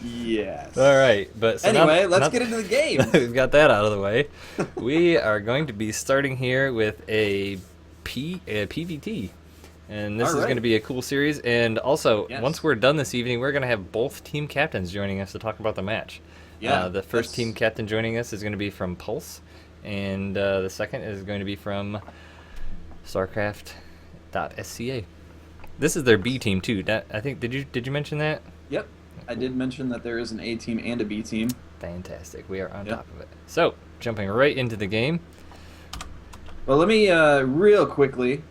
Yes. All right, but so Anyway, let's now get into the game. we've got that out of the way. We are going to be starting here with a PVT. And All this is going to right. be a cool series. And also, once Yes. we're done this evening, we're going to have both team captains joining us to talk about the match. Yeah. The first team That's captain joining us is going to be from Pulse, and the second is going to be from StarCraft.SCA. This is their B team too. I think did you mention that? yep. I did mention that there is an A team and a B team. Fantastic. We are on Yep. top of it. So jumping right into the game. Well, let me real quickly.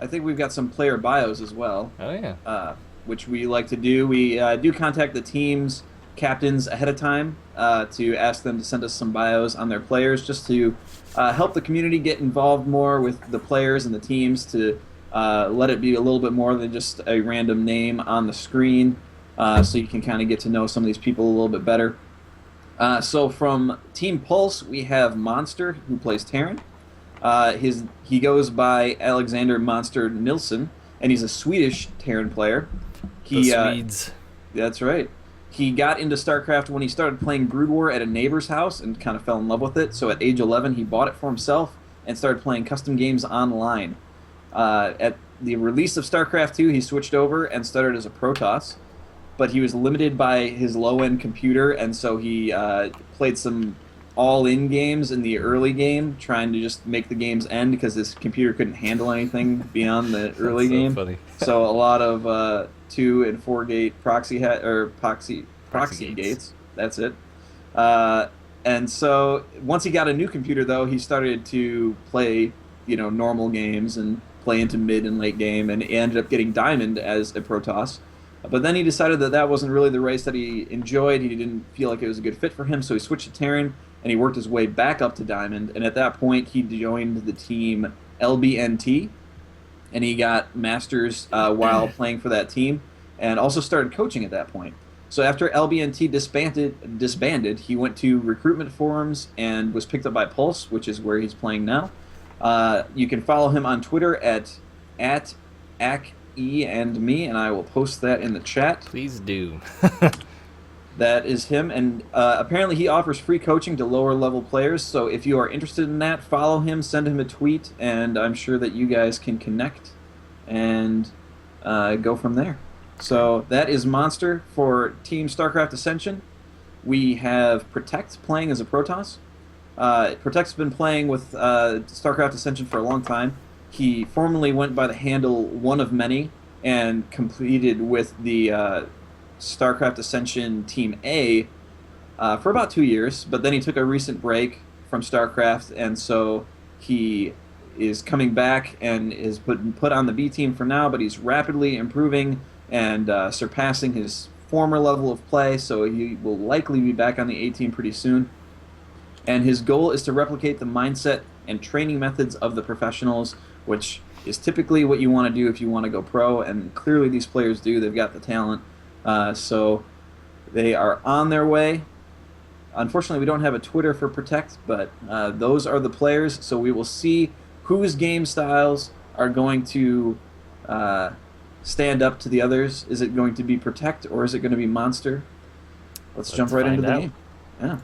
I think we've got some player bios as well, Oh yeah. which we like to do. We do contact the teams captains ahead of time to ask them to send us some bios on their players, just to help the community get involved more with the players and the teams, to let it be a little bit more than just a random name on the screen, so you can kind of get to know some of these people a little bit better. So from Team Pulse, we have Monster, who plays Terran. He goes by Alexander Monster Nilsson, and he's a Swedish Terran player. The He Swedes. That's right. He got into StarCraft when he started playing Brood War at a neighbor's house and kind of fell in love with it. So at age 11, he bought it for himself and started playing custom games online. At the release of StarCraft 2, he switched over and started as a Protoss, but he was limited by his low-end computer, and so he played some all-in games in the early game, trying to just make the games end because his computer couldn't handle anything beyond the early That's so game. funny. So a lot of 2 and 4 gate proxy Proxy gates. That's it. And so once he got a new computer, though, he started to play, normal games and play into mid and late game, and he ended up getting Diamond as a Protoss. But then he decided that that wasn't really the race that he enjoyed. He didn't feel like it was a good fit for him, so he switched to Terran, and he worked his way back up to Diamond. And at that point, he joined the team LBNT, and he got Masters while playing for that team, and also started coaching at that point. So after LBNT disbanded, he went to recruitment forums and was picked up by Pulse, which is where he's playing now. You can follow him on Twitter at @ACE&me, and I will post that in the chat. Please do. That is him, and apparently he offers free coaching to lower level players, so if you are interested in that, follow him, send him a tweet, and I'm sure that you guys can connect and go from there. So that is Monster for Team StarCraft Ascension. We have Protect playing as a Protoss. Protect's been playing with StarCraft Ascension for a long time. He formerly went by the handle One of Many and competed with the StarCraft Ascension Team A for about 2 years, but then he took a recent break from StarCraft, and so he is coming back and is put on the B team for now, but he's rapidly improving and surpassing his former level of play, so he will likely be back on the A team pretty soon. And his goal is to replicate the mindset and training methods of the professionals, which is typically what you want to do if you want to go pro, and clearly these players do. They've got the talent. So they are on their way. Unfortunately, we don't have a Twitter for Protect, but those are the players, so we will see whose game styles are going to stand up to the others. Is it going to be Protect, or is it going to be Monster? Let's jump right into the game. Yeah.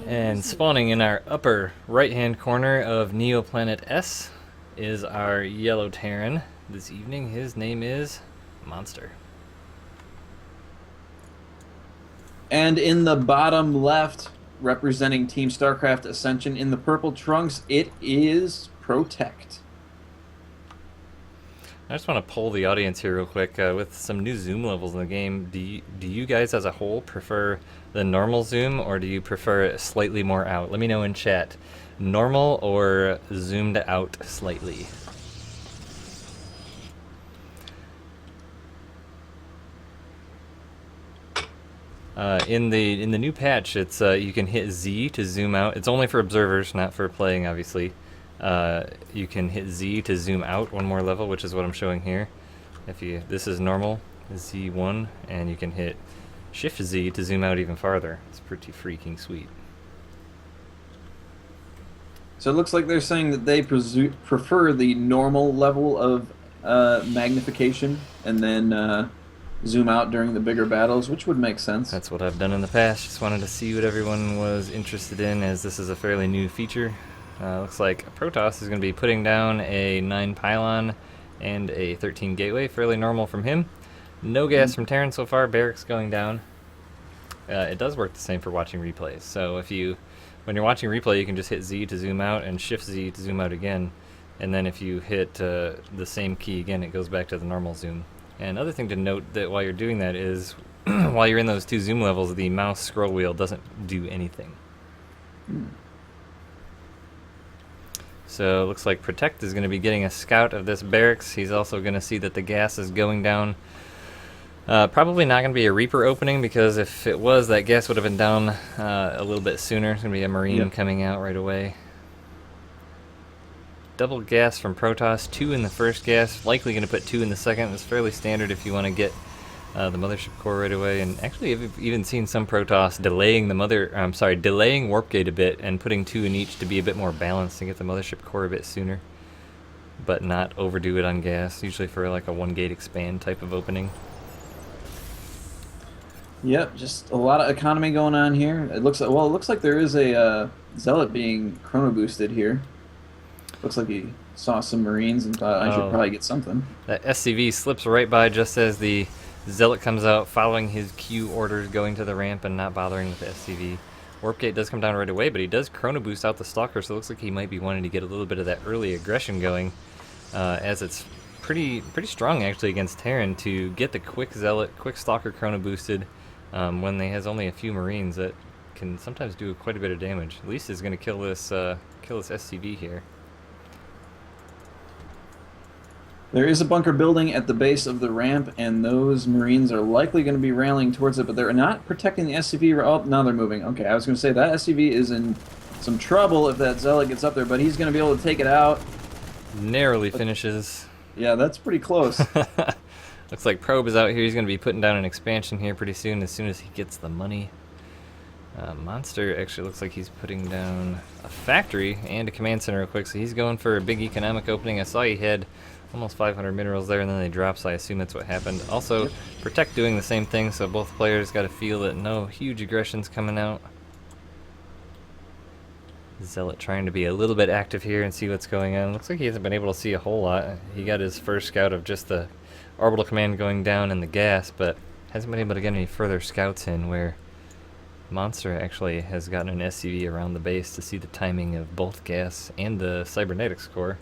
And spawning in our upper right-hand corner of Neoplanet S is our yellow Terran this evening. His name is Monster. And in the bottom left, representing Team StarCraft Ascension in the purple trunks, it is Protect. I just want to poll the audience here real quick with some new zoom levels in the game. Do you guys as a whole prefer the normal zoom, or do you prefer it slightly more out? Let me know in chat. Normal or zoomed out slightly? In the new patch, it's you can hit Z to zoom out. It's only for observers, not for playing, obviously. You can hit Z to zoom out one more level, which is what I'm showing here. This is normal, Z1, and you can hit Shift Z to zoom out even farther. It's pretty freaking sweet. So it looks like they're saying that they prefer the normal level of magnification, and then zoom out during the bigger battles, which would make sense. That's what I've done in the past. Just wanted to see what everyone was interested in, as this is a fairly new feature. Looks like Protoss is going to be putting down a 9 pylon and a 13 gateway. Fairly normal from him. No gas from Terran so far. Barracks going down. It does work the same for watching replays. So when you're watching replay, you can just hit Z to zoom out and Shift Z to zoom out again. And then if you hit the same key again, it goes back to the normal zoom. And another thing to note that while you're doing that is, while you're in those 2 zoom levels, the mouse scroll wheel doesn't do anything. So it looks like Protect is going to be getting a scout of this barracks. He's also going to see that the gas is going down. Probably not going to be a Reaper opening, because if it was, that gas would have been down a little bit sooner. It's going to be a Marine coming out right away. Double gas from Protoss, 2 in the first gas, likely going to put 2 in the second. It's fairly standard if you want to get the mothership core right away. And actually, I've even seen some Protoss delaying warp gate a bit and putting 2 in each to be a bit more balanced and get the mothership core a bit sooner, but not overdo it on gas. Usually for like a 1 gate expand type of opening. Yep, just a lot of economy going on here. It looks like there is a Zealot being chrono boosted here. Looks like he saw some Marines and thought I should probably get something. That SCV slips right by just as the Zealot comes out, following his Q orders, going to the ramp and not bothering with the SCV. Warp gate does come down right away, but he does chrono boost out the Stalker, so it looks like he might be wanting to get a little bit of that early aggression going, as it's pretty strong actually against Terran to get the quick Zealot, quick Stalker chrono boosted when he has only a few Marines. That can sometimes do quite a bit of damage. At least is going to kill this SCV here. There is a bunker building at the base of the ramp, and those Marines are likely going to be rallying towards it, but they're not protecting the SCV. Oh, now they're moving. Okay, I was going to say that SCV is in some trouble if that Zealot gets up there, but he's going to be able to take it out. Narrowly finishes. Yeah, that's pretty close. Looks like Probe is out here. He's going to be putting down an expansion here pretty soon as he gets the money. Monster actually looks like he's putting down a factory and a command center real quick, so he's going for a big economic opening. I saw he had almost 500 minerals there, and then they dropped, so I assume that's what happened. Also, Protect doing the same thing, so both players got to feel that no huge aggression's coming out. Zealot trying to be a little bit active here and see what's going on. Looks like he hasn't been able to see a whole lot. He got his first scout of just the orbital command going down in the gas, but hasn't been able to get any further scouts in, where Monster actually has gotten an SCV around the base to see the timing of both gas and the cybernetics core.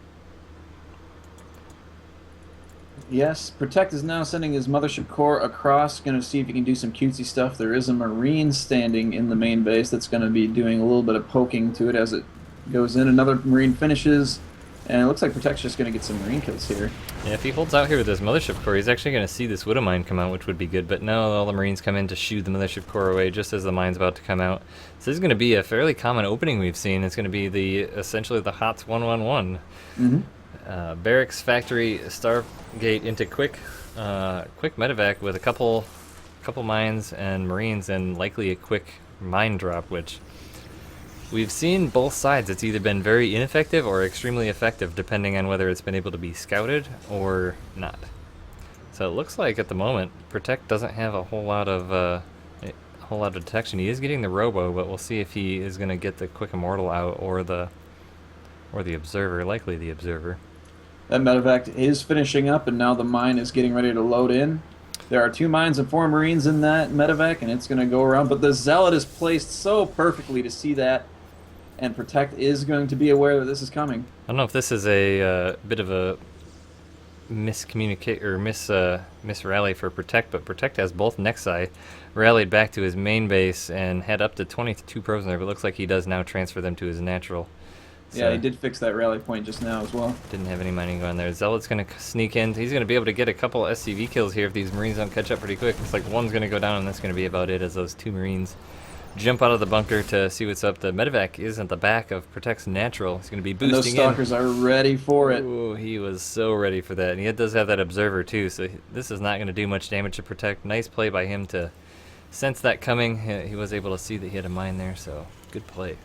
Yes, Protect is now sending his mothership core across, going to see if he can do some cutesy stuff. There is a Marine standing in the main base that's going to be doing a little bit of poking to it as it goes in. Another Marine finishes, and it looks like Protect's just going to get some Marine kills here. Yeah, if he holds out here with his mothership core, he's actually going to see this Widow Mine come out, which would be good, but no, all the Marines come in to shoo the mothership core away just as the mine's about to come out. So this is going to be a fairly common opening we've seen. It's going to be essentially the HOTS 111. Mm-hmm. Barracks, factory, Stargate into quick medevac with a couple mines and Marines, and likely a quick mine drop, which we've seen both sides. It's either been very ineffective or extremely effective, depending on whether it's been able to be scouted or not. So it looks like at the moment Protect doesn't have a whole lot of detection. He is getting the Robo, but we'll see if he is going to get the quick Immortal out or the Observer. Likely the Observer. That medevac is finishing up, and now the mine is getting ready to load in. There are 2 mines and 4 Marines in that medevac, and it's going to go around. But the Zealot is placed so perfectly to see that, and Protect is going to be aware that this is coming. I don't know if this is a bit of a miscommunicate or miss rally for Protect, but Protect has both Nexi rallied back to his main base and had up to 22 probes in there, but it looks like he does now transfer them to his natural. So yeah, he did fix that rally point just now as well. Didn't have any mining going there. Zealot's going to sneak in. He's going to be able to get a couple SCV kills here if these Marines don't catch up pretty quick. Looks like one's going to go down, and that's going to be about it as those 2 Marines jump out of the bunker to see what's up. The medevac is at the back of Protect's natural. He's going to be boosting in. Those Stalkers are ready for it. Ooh, he was so ready for that. And he does have that Observer too, so this is not going to do much damage to Protect. Nice play by him to sense that coming. He was able to see that he had a mine there, so good play.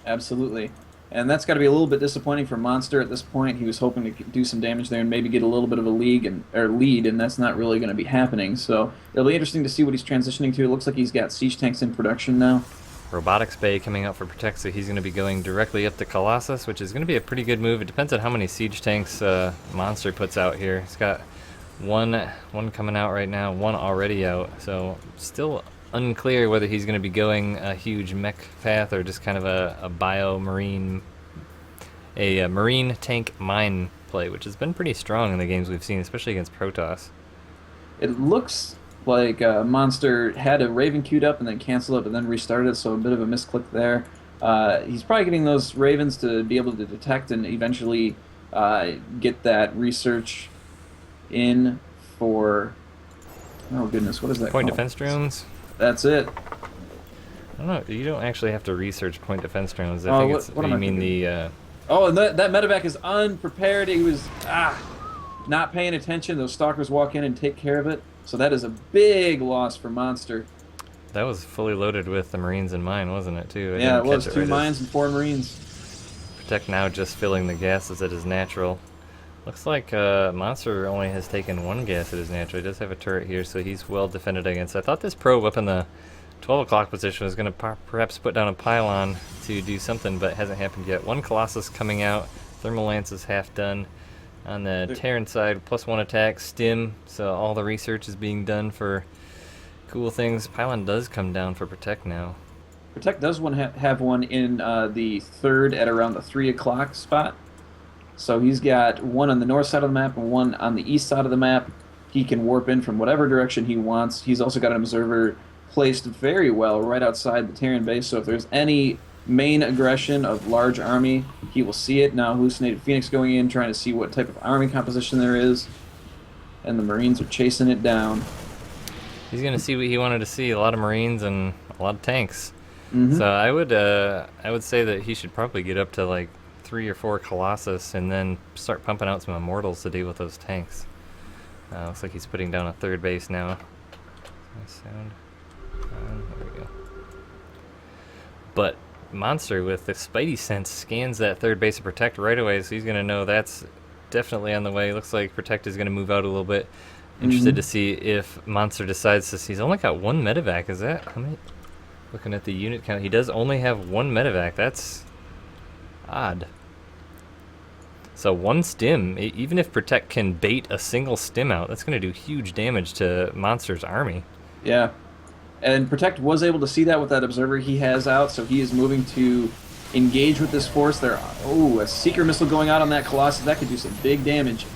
Absolutely. And that's got to be a little bit disappointing for Monster at this point. He was hoping to do some damage there and maybe get a little bit of a lead, and that's not really going to be happening. So it'll be interesting to see what he's transitioning to. It looks like he's got siege tanks in production now. Robotics Bay coming out for Protect, so he's going to be going directly up to Colossus, which is going to be a pretty good move. It depends on how many siege tanks Monster puts out here. He's got one coming out right now, one already out, so still unclear whether he's going to be going a huge mech path or just kind of a marine tank mine play, which has been pretty strong in the games we've seen, especially against Protoss. It looks like Monster had a Raven queued up and then canceled it, but then restarted it, so a bit of a misclick there. He's probably getting those Ravens to be able to detect and eventually get that research in for... Oh goodness, what is that Point called? defense drones? That's it. I don't know, you don't actually have to research point defense drones. I Oh, think what- it's, what am I you mean thinking? the... Oh, and that medevac is unprepared. He was not paying attention. Those stalkers walk in and take care of it. So that is a big loss for Monster. That was fully loaded with the Marines in mind, wasn't it, too? I Yeah, it didn't was catch 2 right mines and 4 Marines. Protect now just filling the gases at his natural. Looks like Monster only has taken 1 gas at his natural. He does have a turret here, so he's well defended against. I thought this probe up in the 12 o'clock position was going to perhaps put down a pylon to do something, but it hasn't happened yet. 1 Colossus coming out. Thermal Lance is half done. On the Terran side, +1 attack, stim, so all the research is being done for cool things. Pylon does come down for Protect now. Protect does have one in the 3rd at around the 3 o'clock spot. So he's got 1 on the north side of the map and 1 on the east side of the map. He can warp in from whatever direction he wants. He's also got an observer placed very well right outside the Terran base, so if there's any main aggression of large army, he will see it. Now Hallucinated Phoenix going in, trying to see what type of army composition there is, and the Marines are chasing it down. He's going to see what he wanted to see, a lot of Marines and a lot of tanks. Mm-hmm. So I would say that he should probably get up to like 3 or 4 Colossus and then start pumping out some Immortals to deal with those tanks. Looks like he's putting down a 3rd base now. Nice sound. There we go. But Monster with the Spidey sense scans that 3rd base of Protect right away, so he's going to know that's definitely on the way. Looks like Protect is going to move out a little bit. Interested to see if Monster decides to... He's only got 1 medevac, is that... How many? Looking at the unit count, he does only have 1 medevac. That's odd. So 1 stim, even if Protect can bait a single stim out, that's going to do huge damage to Monster's army. Yeah. And Protect was able to see that with that observer he has out, so he is moving to engage with this force. There, a Seeker missile going out on that Colossus. That could do some big damage.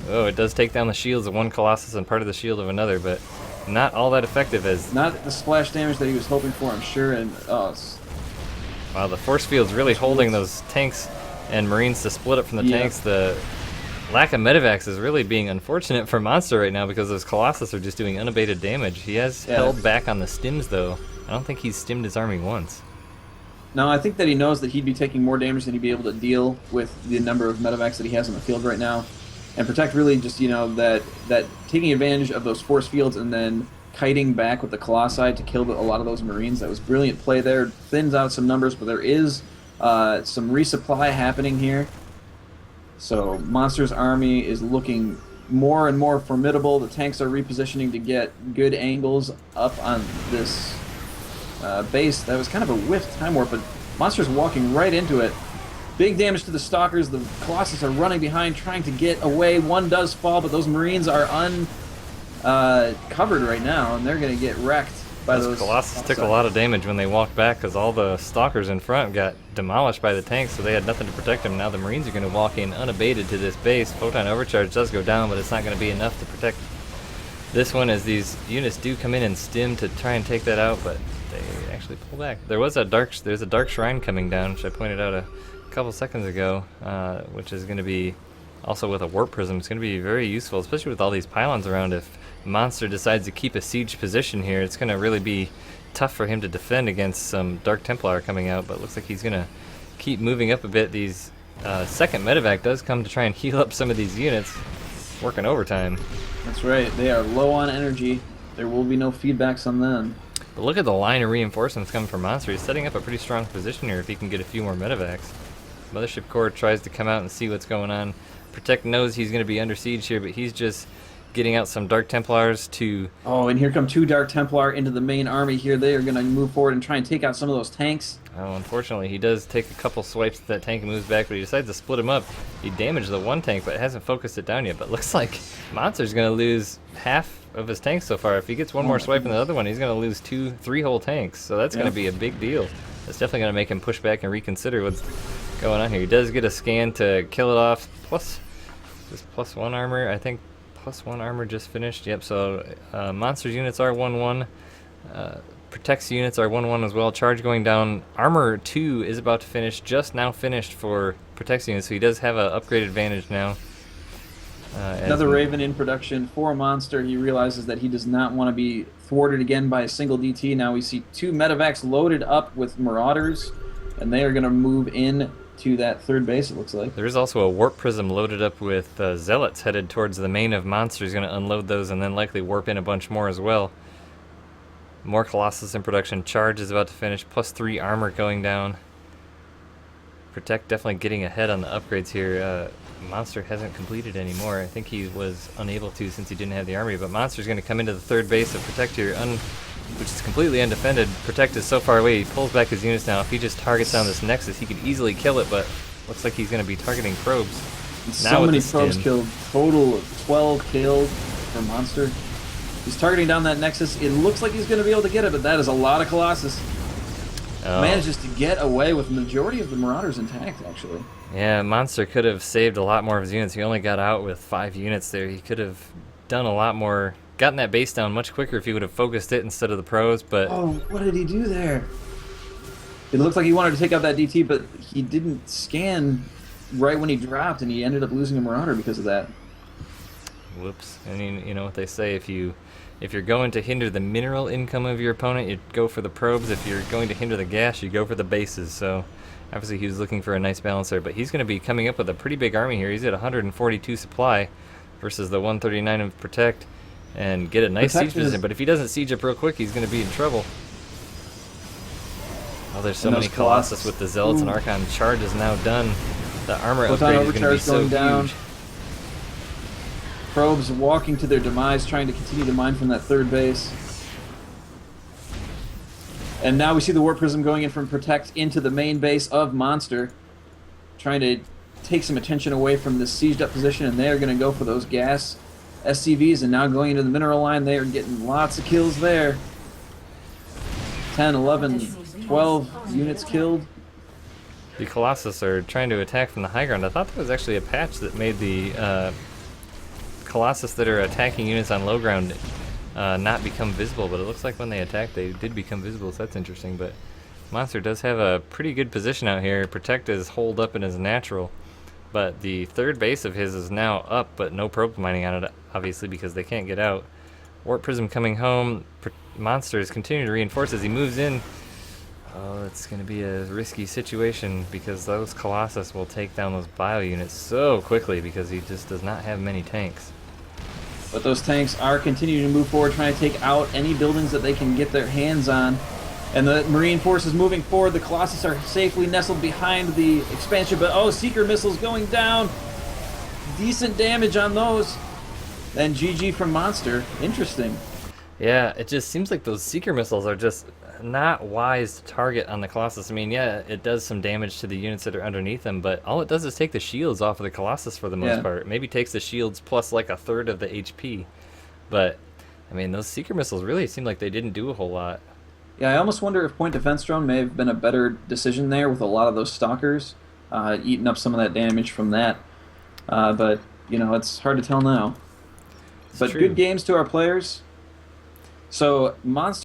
Oh, it does take down the shields of 1 Colossus and part of the shield of another, but not all that effective as... Not the splash damage that he was hoping for, I'm sure. And wow, the force field's really holding those tanks and Marines to split up from the tanks. The lack of medevacs is really being unfortunate for Monster right now because those Colossus are just doing unabated damage. He has held back on the stims, though. I don't think he's stimmed his army once. No, I think that he knows that he'd be taking more damage than he'd be able to deal with the number of medevacs that he has on the field right now. And Protect really just, that taking advantage of those force fields and then kiting back with the Colossi to kill a lot of those Marines. That was brilliant play there. Thins out some numbers, but there is some resupply happening here. So Monster's army is looking more and more formidable. The tanks are repositioning to get good angles up on this base. That was kind of a whiffed time warp, but Monster's walking right into it. Big damage to the Stalkers. The Colossus are running behind, trying to get away. 1 does fall, but those Marines are uncovered right now, and they're going to get wrecked by those Colossus took a lot of damage when they walked back because all the Stalkers in front got demolished by the tanks, so they had nothing to protect them. Now the Marines are going to walk in unabated to this base. Photon overcharge does go down, but it's not going to be enough to protect this one as these units do come in and stim to try and take that out, but they actually pull back. There's a dark shrine coming down, which I pointed out a couple seconds ago, which is going to be also with a warp prism. It's going to be very useful, especially with all these pylons around. If Monster decides to keep a siege position here, it's going to really be tough for him to defend against some Dark Templar coming out, but it looks like he's going to keep moving up a bit. These second medevac does come to try and heal up some of these units, working overtime. That's right. They are low on energy. There will be no feedbacks on them. But look at the line of reinforcements coming from Monster. He's setting up a pretty strong position here if he can get a few more medevacs. Mothership Core tries to come out and see what's going on. Protect knows he's going to be under siege here, but he's just getting out some Dark Templars to... Oh, and here come 2 Dark Templar into the main army here. They are going to move forward and try and take out some of those tanks. Oh, unfortunately, he does take a couple swipes at that tank and moves back, but he decides to split him up. He damaged the one tank, but hasn't focused it down yet. But looks like Monster's going to lose half of his tanks so far. If he gets one more swipe in the other one, he's going to lose 3 whole tanks. So that's going to be a big deal. That's definitely going to make him push back and reconsider what's going on here. He does get a scan to kill it off. Plus 1 armor, I think. Plus 1 armor just finished. Yep, so Monster's units are 1-1. Protect's units are 1-1 as well. Charge going down. Armor 2 is about to finish. Just now finished for Protect's units, so he does have an upgrade advantage now. Another Raven in production for Monster. He realizes that he does not want to be thwarted again by a single DT. Now we see 2 medevacs loaded up with Marauders, and they are going to move in to that 3rd base, it looks like. There is also a Warp Prism loaded up with Zealots headed towards the main of Monster. He's going to unload those and then likely warp in a bunch more as well. More Colossus in production. Charge is about to finish. Plus 3 armor going down. Protect definitely getting ahead on the upgrades here. Monster hasn't completed anymore. I think he was unable to since he didn't have the army, but Monster's going to come into the 3rd base of Protect here, which is completely undefended. Protect is so far away, he pulls back his units now. If he just targets down this Nexus, he could easily kill it, but looks like he's going to be targeting probes. So many probes killed. Total of 12 killed for Monster. He's targeting down that Nexus. It looks like he's going to be able to get it, but that is a lot of Colossus. Manages to get away with the majority of the Marauders intact, actually. Yeah, Monster could have saved a lot more of his units. He only got out with 5 units there. He could have done a lot more, gotten that base down much quicker if he would have focused it instead of the pros, but... Oh, what did he do there? It looked like he wanted to take out that DT, but he didn't scan right when he dropped, and he ended up losing a Marauder because of that. Whoops. I mean, you know what they say, if you're going to hinder the mineral income of your opponent, you go for the probes. If you're going to hinder the gas, you go for the bases. So obviously he was looking for a nice balance there, but he's going to be coming up with a pretty big army here. He's at 142 supply versus the 139 of Protect, and get a nice siege position. But if he doesn't siege up real quick, he's going to be in trouble. Oh, there's so many Colossus with the Zealots and Archon. Charge is now done. The armor upgrade is going to be so huge. Probes walking to their demise, trying to continue to mine from that 3rd base. And now we see the Warp Prism going in from Protect into the main base of Monster, trying to take some attention away from this sieged up position, and they are going to go for those gas SCVs, and now going into the mineral line, they are getting lots of kills there. 10, 11, 12 units killed. The Colossus are trying to attack from the high ground. I thought there was actually a patch that made the Colossus that are attacking units on low ground not become visible, but it looks like when they attack they did become visible, so that's interesting. But Monster does have a pretty good position out here. Protect is holed up in his natural, but the 3rd base of his is now up, but no probe mining on it, obviously, because they can't get out. Warp Prism coming home. Monster is continuing to reinforce as he moves in. Oh, it's going to be a risky situation because those Colossus will take down those bio units so quickly because he just does not have many tanks. But those tanks are continuing to move forward, trying to take out any buildings that they can get their hands on. And the Marine force is moving forward. The Colossus are safely nestled behind the expansion, but oh, Seeker missiles going down. Decent damage on those. And GG from Monster. Interesting. Yeah, it just seems like those Seeker missiles are just not wise to target on the Colossus. I mean, yeah, it does some damage to the units that are underneath them, but all it does is take the shields off of the Colossus for the most part. Maybe takes the shields plus like a 1/3 of the HP. But, I mean, those Seeker missiles really seem like they didn't do a whole lot. Yeah, I almost wonder if Point Defense Drone may have been a better decision there with a lot of those Stalkers, eating up some of that damage from that. But, you know, it's hard to tell now. But good games to our players. So, Monster